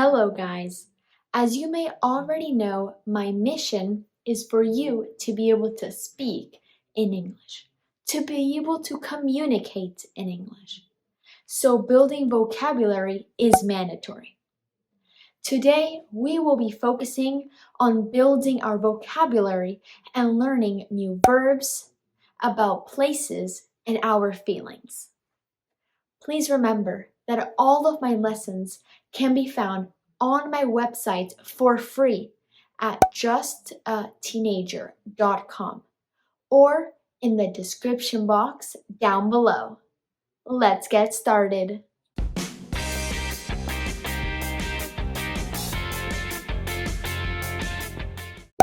Hello, guys. As you may already know, my mission is for you to be able to speak in English, to be able to communicate in English. So building vocabulary is mandatory. Today, we will be focusing on building our vocabulary and learning new verbs, about places, and our feelings. Please remember that all of my lessons can be found on my website for free at justateenager.com or in the description box down below. Let's get started.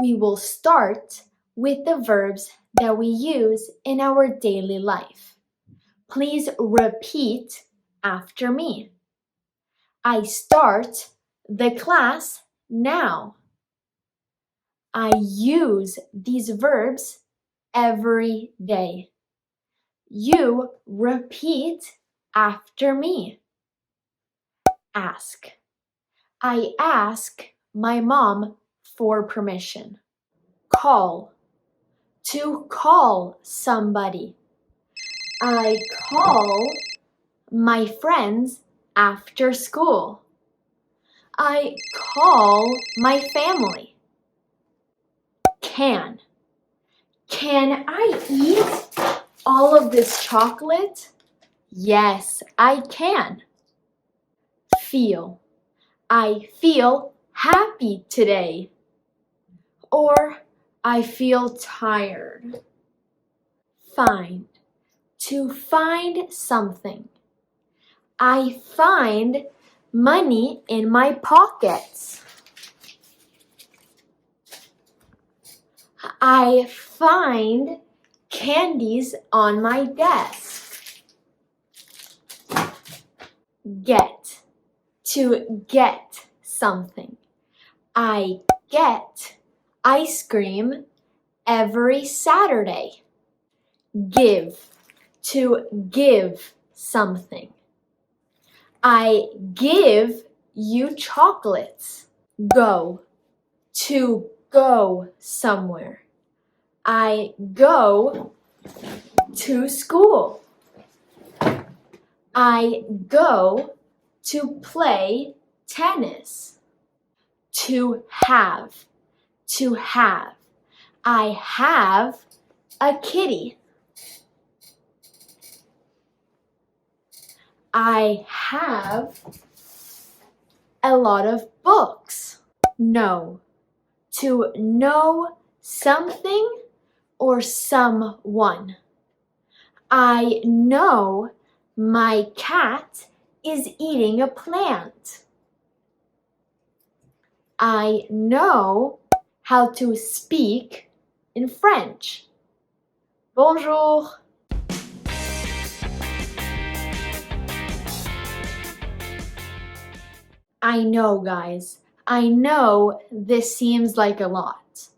We will start with the verbs that we use in our daily life. Please repeat after me. I start the class now. I use these verbs every day. You repeat after me. Ask. I ask my mom for permission. Call. To call somebody. I call my friends after school. I call my family. Can. Can I eat all of this chocolate? Yes, I can. Feel. I feel happy today. Or I feel tired. Find. To find something. I find money in my pockets. I find candies on my desk. Get. To get something. I get ice cream every Saturday. Give. To give something. I give you chocolates. Go. To go somewhere. I go to school. I go to play tennis. To have. To have. I have a kitty. I have a lot of books. Know. To know something or someone. I know my cat is eating a plant. I know how to speak in French. Bonjour. I know, guys. I know this seems like a lot,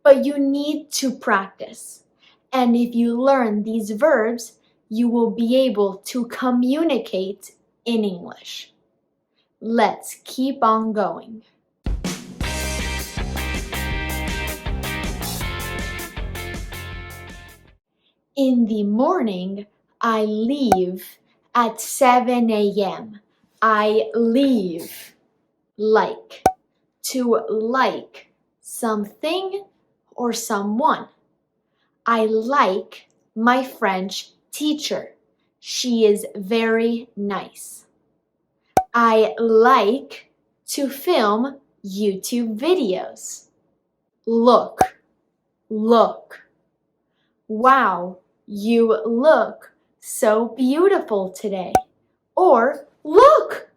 but you need to practice. And if you learn these verbs, you will be able to communicate in English. Let's keep on going. In the morning, I leave at 7 a.m. I leave. Like. To like something or someone. I like my French teacher. She is very nice. I like to film YouTube videos. Look. Look. Wow, you look so beautiful today. Or look.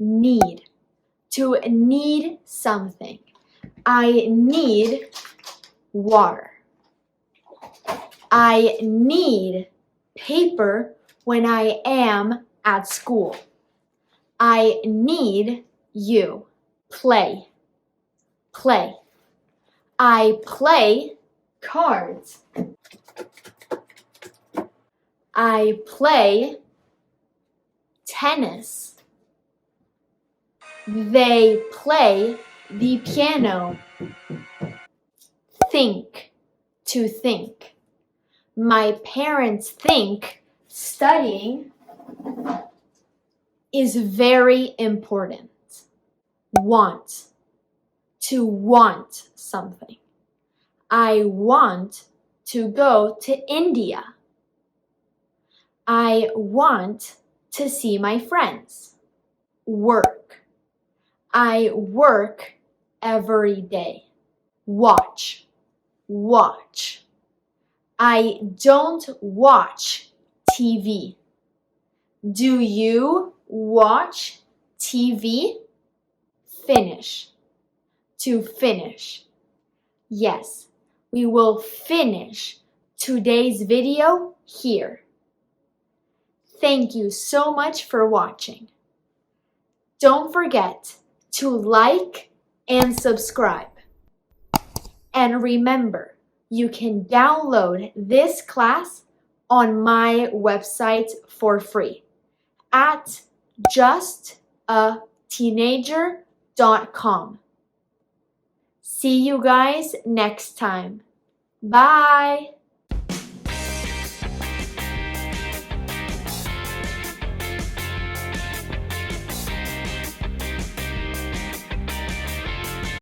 Need. To need something. I need water. I need paper when I am at school. I need you. Play. Play. I play cards. I play tennis. They play the piano. Think, to think. My parents think studying is very important. Want, to want something. I want to go to India. I want to see my friends. Work. I work every day. Watch. Watch. I don't watch TV. Do you watch TV? Finish. To finish. Yes, we will finish today's video here. Thank you so much for watching. Don't forget to like and subscribe. And remember, you can download this class on my website for free at justateenager.com. See you guys next time. Bye!